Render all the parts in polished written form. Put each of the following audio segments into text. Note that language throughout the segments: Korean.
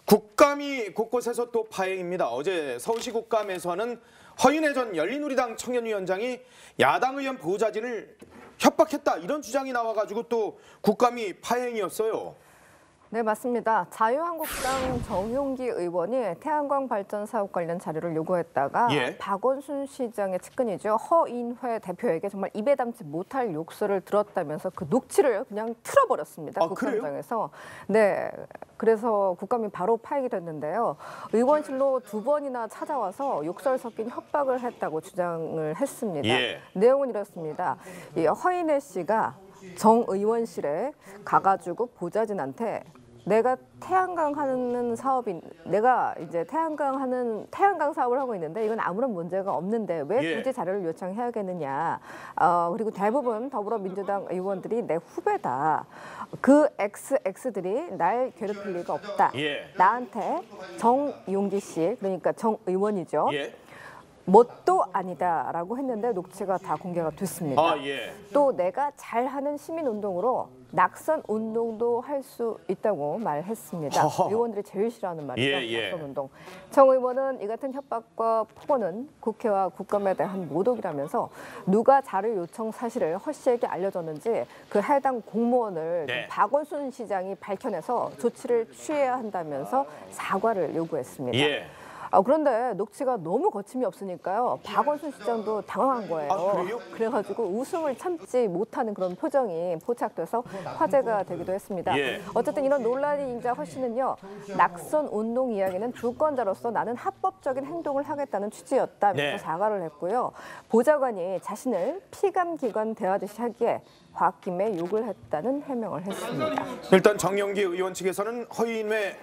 국감이 곳곳에서 또 파행입니다. 어제 서울시 국감에서는 허인혜 전 열린우리당 청년위원장이 야당 의원 보좌진을 협박했다 이런 주장이 나와가지고 또 국감이 파행이었어요. 네, 맞습니다. 자유한국당 정용기 의원이 태양광 발전 사업 관련 자료를 요구했다가 박원순 시장의 측근이죠. 허인회 대표에게 정말 입에 담지 못할 욕설을 들었다면서 그 녹취를 그냥 틀어버렸습니다. 국감장에서. 네, 그래서 국감이 바로 파행이 됐는데요. 의원실로 2번이나 찾아와서 욕설 섞인 협박을 했다고 주장을 했습니다. 내용은 이렇습니다. 이 허인혜 씨가 정 의원실에 가가지고 보좌진한테 내가 태양광 사업을 하고 있는데 이건 아무런 문제가 없는데 왜 굳이 자료를 요청해야겠느냐. 그리고 대부분 더불어민주당 의원들이 내 후배다. 그 XX들이 날 괴롭힐 리가 없다. 나한테 정용기 씨, 그러니까 정 의원이죠. 뭣도 아니다라고 했는데 녹취가 다 공개가 됐습니다. 또 내가 잘하는 시민운동으로 낙선운동도 할 수 있다고 말했습니다. 의원들이 제일 싫어하는 말이죠. 낙선운동. 정 의원은 이 같은 협박과 폭언은 국회와 국감에 대한 모독이라면서 누가 자료 요청 사실을 허 씨에게 알려줬는지 그 해당 공무원을 박원순 시장이 밝혀내서 조치를 취해야 한다면서 사과를 요구했습니다. 그런데 녹취가 너무 거침이 없으니까요. 박원순 시장도 당황한 거예요. 그래가지고 웃음을 참지 못하는 그런 표정이 포착돼서 화제가 되기도 했습니다. 어쨌든 이런 논란이 일자 허 씨는요. 낙선 운동 이야기는 주권자로서 나는 합법적인 행동을 하겠다는 취지였다면서 사과를 했고요. 보좌관이 자신을 피감기관 대하듯이 하기에 홧김에 욕을 했다는 해명을 했습니다. 일단 정용기 의원 측에서는 허인회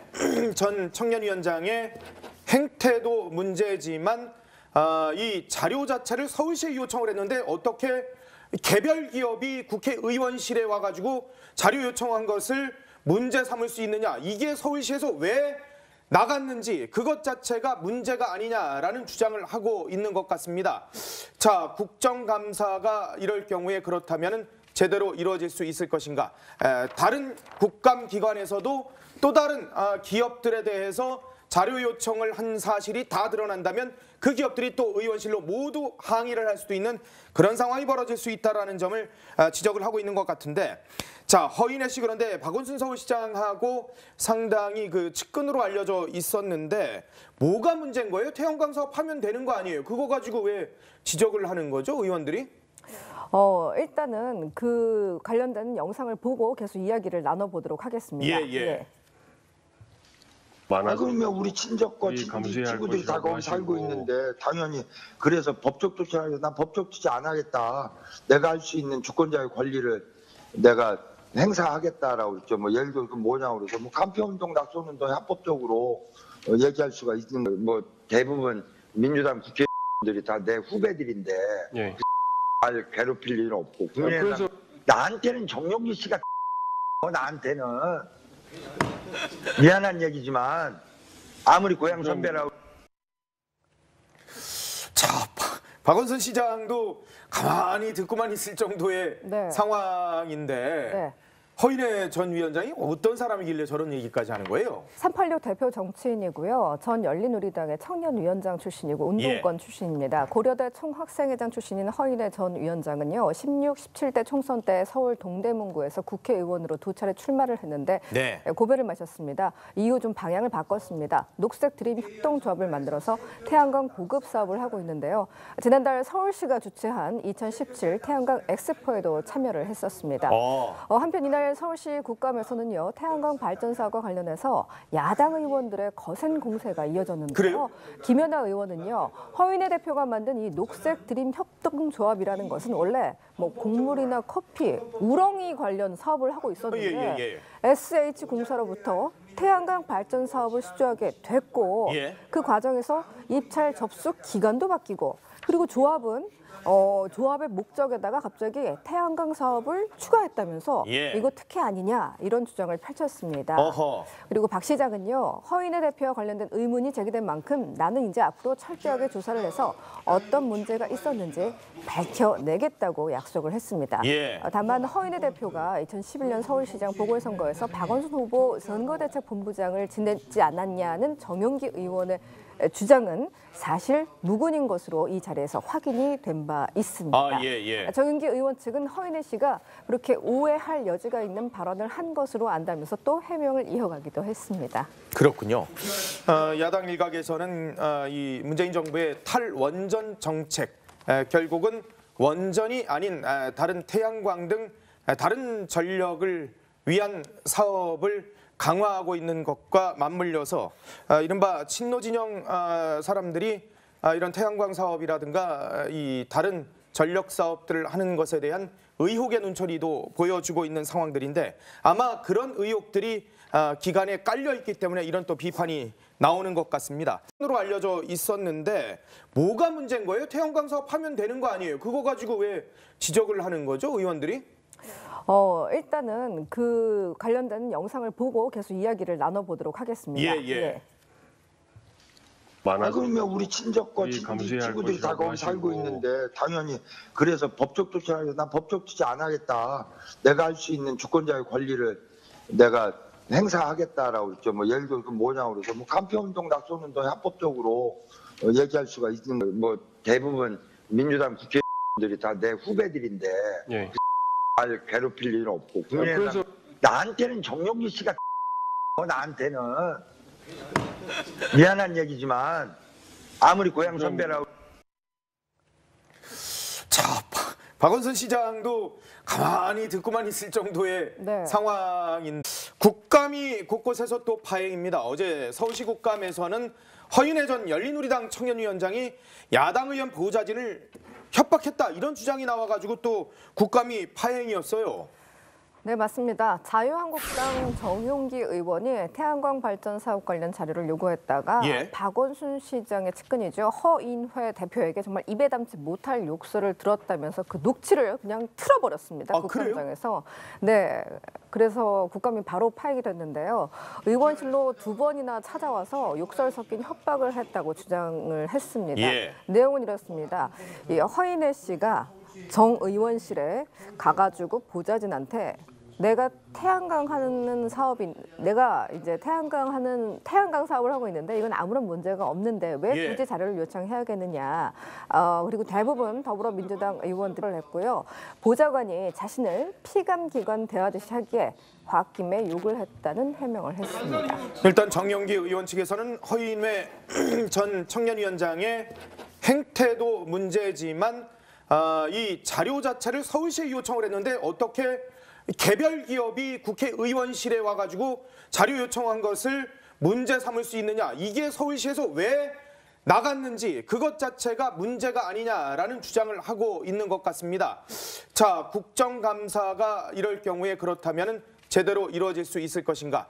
전 청년위원장의 행태도 문제지만 이 자료 자체를 서울시에 요청을 했는데 어떻게 개별 기업이 국회의원실에 와가지고 자료 요청한 것을 문제 삼을 수 있느냐. 이게 서울시에서 왜 나갔는지 그것 자체가 문제가 아니냐라는 주장을 하고 있는 것 같습니다. 자, 국정감사가 이럴 경우에 그렇다면 제대로 이루어질 수 있을 것인가. 다른 국감기관에서도 또 다른 기업들에 대해서 자료 요청을 한 사실이 다 드러난다면 그 기업들이 또 의원실로 모두 항의를 할 수도 있는 그런 상황이 벌어질 수 있다는 점을 지적을 하고 있는 것 같은데, 자, 허인혜 씨 그런데 박원순 서울시장하고 상당히 그 측근으로 알려져 있었는데 뭐가 문제인 거예요? 태양광 사업 하면 되는 거 아니에요? 그거 가지고 왜 지적을 하는 거죠, 의원들이? 일단은 그 관련된 영상을 보고 계속 이야기를 나눠보도록 하겠습니다. 그러면 우리 친척과 친구들이 다 거기 살고 있는데 당연히 그래서 법적 조치를 난 법적 조치 안 하겠다. 내가 할 수 있는 주권자의 권리를 내가 행사하겠다라고 그랬죠. 뭐 예를 들어 뭐냐고 그래서 뭐 간표운동, 낙선운동 합법적으로 얘기할 수가 있는 거예요. 뭐 대부분 민주당 국회의원들이 다 내 후배들인데 날 괴롭힐 일은 없고 그래서 나한테는 정용기 씨가 나한테는 미안한 얘기지만 아무리 고향 선배라고. 자, 박원순 시장도 가만히 듣고만 있을 정도의 상황인데 허인혜 전 위원장이 어떤 사람이길래 저런 얘기까지 하는 거예요? 386 대표 정치인이고요. 전 열린우리당의 청년위원장 출신이고 운동권 출신입니다. 고려대 총학생회장 출신인 허인혜 전 위원장은요. 16, 17대 총선 때 서울 동대문구에서 국회의원으로 2차례 출마를 했는데 고배를 마셨습니다. 이후 좀 방향을 바꿨습니다. 녹색 드림 협동조합을 만들어서 태양광 보급 사업을 하고 있는데요. 지난달 서울시가 주최한 2017 태양광 엑스포에도 참여를 했었습니다. 한편 이날 서울시 국감에서는요. 태양광 발전 사업과 관련해서 야당 의원들의 거센 공세가 이어졌는데요. 김연아 의원은요. 허인혜 대표가 만든 이 녹색 드림 협동조합이라는 것은 원래 뭐 곡물이나 커피, 우렁이 관련 사업을 하고 있었는데 SH공사로부터 태양광 발전 사업을 수주하게 됐고 그 과정에서 입찰 접수 기간도 바뀌고 그리고 조합은 조합의 목적에다가 갑자기 태양광 사업을 추가했다면서 예. 이거 특혜 아니냐 이런 주장을 펼쳤습니다. 어허. 그리고 박 시장은요, 허인혜 대표와 관련된 의문이 제기된 만큼 나는 이제 앞으로 철저하게 조사를 해서 어떤 문제가 있었는지 밝혀내겠다고 약속을 했습니다. 예. 다만 허인혜 대표가 2011년 서울시장 보궐선거에서 박원순 후보 선거대책본부장을 지냈지 않았냐는 정용기 의원의 주장은 사실 무근인 것으로 이 자리에서 확인이 된 바 있습니다. 예. 정윤기 의원 측은 허인혜 씨가 그렇게 오해할 여지가 있는 발언을 한 것으로 안다면서 또 해명을 이어가기도 했습니다. 그렇군요. 야당 일각에서는 이 문재인 정부의 탈원전 정책, 결국은 원전이 아닌 다른 태양광 등 다른 전력을 위한 사업을 강화하고 있는 것과 맞물려서 이른바 친노 진영 사람들이 이런 태양광 사업이라든가 이 다른 전력 사업들을 하는 것에 대한 의혹의 눈초리도 보여주고 있는 상황들인데 아마 그런 의혹들이 기간에 깔려 있기 때문에 이런 또 비판이 나오는 것 같습니다. 으로 알려져 있었는데 뭐가 문제인 거예요? 태양광 사업 하면 되는 거 아니에요? 그거 가지고 왜 지적을 하는 거죠, 의원들이? 일단은 그 관련된 영상을 보고 계속 이야기를 나눠보도록 하겠습니다. 예. 그러면 우리 친족과 친구들이 다 거기 살고 있는데 당연히 그래서 법적 조치를 난 법적 조치 안 하겠다. 내가 할 수 있는 주권자의 권리를 내가 행사하겠다라고 했죠. 뭐 예를 들어 그 뭐냐고 그래서 뭐 간표운동, 낙선운동 합법적으로 얘기할 수가 있는 거예요. 뭐 대부분 민주당 국회의원들이 다 내 후배들인데 예. 날 괴롭힐 일은 없고 국민의당 나한테는 정용기 씨가 나한테는 미안한 얘기지만 아무리 고향 선배라고 자, 박원순 시장도 가만히 듣고만 있을 정도의 네. 상황인 국감이 곳곳에서 또 파행입니다. 어제 서울시 국감에서는 허인혜 전 열린우리당 청년위원장이 야당 의원 보좌진을 협박했다 이런 주장이 나와가지고 또 국감이 파행이었어요. 네, 맞습니다. 자유한국당 정용기 의원이 태양광 발전 사업 관련 자료를 요구했다가 예. 박원순 시장의 측근이죠. 허인회 대표에게 정말 입에 담지 못할 욕설을 들었다면서 그 녹취를 그냥 틀어버렸습니다. 국감장에서. 네, 그래서 국감이 바로 파행이 됐는데요. 의원실로 2번이나 찾아와서 욕설 섞인 협박을 했다고 주장을 했습니다. 예. 내용은 이렇습니다. 이 허인혜 씨가 정 의원실에 가가지고 보좌진한테 내가 태양광 사업을 하고 있는데 이건 아무런 문제가 없는데 왜 굳이 자료를 요청해야겠느냐. 그리고 대부분 더불어민주당 의원들을 했고요. 보좌관이 자신을 피감기관 대하듯이 하기에 홧김에 욕을 했다는 해명을 했습니다. 일단 정용기 의원 측에서는 허인회 전 청년위원장의 행태도 문제지만 이 자료 자체를 서울시에 요청을 했는데 어떻게 개별 기업이 국회의원실에 와가지고 자료 요청한 것을 문제 삼을 수 있느냐. 이게 서울시에서 왜 나갔는지 그것 자체가 문제가 아니냐라는 주장을 하고 있는 것 같습니다. 자, 국정감사가 이럴 경우에 그렇다면 제대로 이루어질 수 있을 것인가.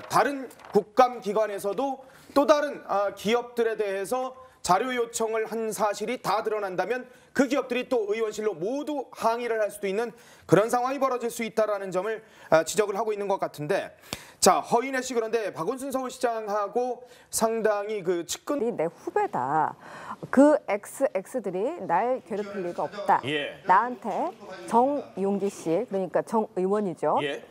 다른 국감기관에서도 또 다른 기업들에 대해서 자료 요청을 한 사실이 다 드러난다면 그 기업들이 또 의원실로 모두 항의를 할 수도 있는 그런 상황이 벌어질 수 있다는 점을 지적을 하고 있는 것 같은데 자, 허인혜 씨 그런데 박원순 서울시장하고 상당히 그 측근 내 후배다. 그 XX들이 날 괴롭힐 리가 없다. 예. 나한테 정용기 씨, 그러니까 정 의원이죠. 예.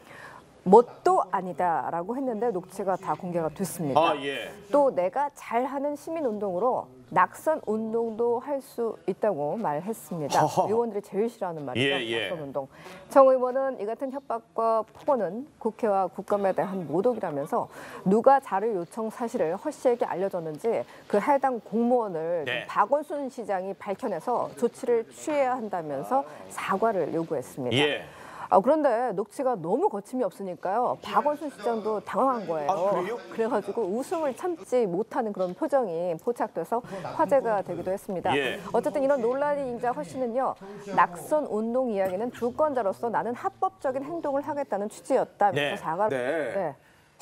뭣도 아니다라고 했는데 녹취가 다 공개가 됐습니다. 예. 또 내가 잘하는 시민운동으로 낙선 운동도 할 수 있다고 말했습니다. 의원들이 제일 싫어하는 말이죠. 낙선 운동. 정 의원은 이 같은 협박과 폭언은 국회와 국감에 대한 모독이라면서 누가 자료 요청 사실을 허 씨에게 알려줬는지 그 해당 공무원을 박원순 시장이 밝혀내서 조치를 취해야 한다면서 사과를 요구했습니다. 그런데 녹취가 너무 거침이 없으니까요. 박원순 시장도 당황한 거예요. 그래요? 그래가지고 웃음을 참지 못하는 그런 표정이 포착돼서 화제가 되기도 했습니다. 어쨌든 이런 논란이 인자 허 씨는요. 낙선 운동 이야기는 주권자로서 나는 합법적인 행동을 하겠다는 취지였다면서 사과를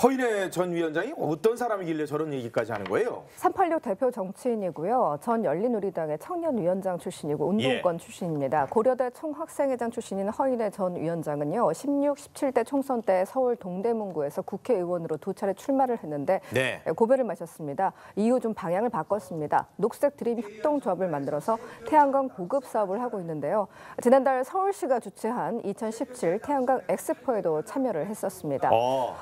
허인회 전 위원장이 어떤 사람이길래 저런 얘기까지 하는 거예요? 386 대표 정치인이고요. 전 열린우리당의 청년위원장 출신이고 운동권 출신입니다. 고려대 총학생회장 출신인 허인회 전 위원장은요. 16, 17대 총선 때 서울 동대문구에서 국회의원으로 두 차례 출마를 했는데 네. 고배를 마셨습니다. 이후 좀 방향을 바꿨습니다. 녹색 드림 협동조합을 만들어서 태양광 보급 사업을 하고 있는데요. 지난달 서울시가 주최한 2017 태양광 엑스포에도 참여를 했었습니다.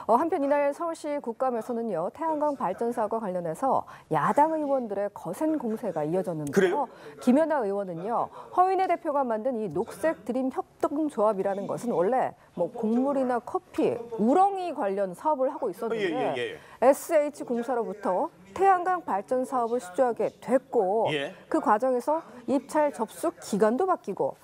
한편 이날 서울시 국감에서는요. 태양광 발전 사업과 관련해서 야당 의원들의 거센 공세가 이어졌는데요. 그래요? 김연아 의원은요. 허인회 대표가 만든 이 녹색 드림 협동조합이라는 것은 원래 뭐 곡물이나 커피, 우렁이 관련 사업을 하고 있었는데 SH공사로부터 태양광 발전 사업을 수주하게 됐고 그 과정에서 입찰 접수 기간도 바뀌고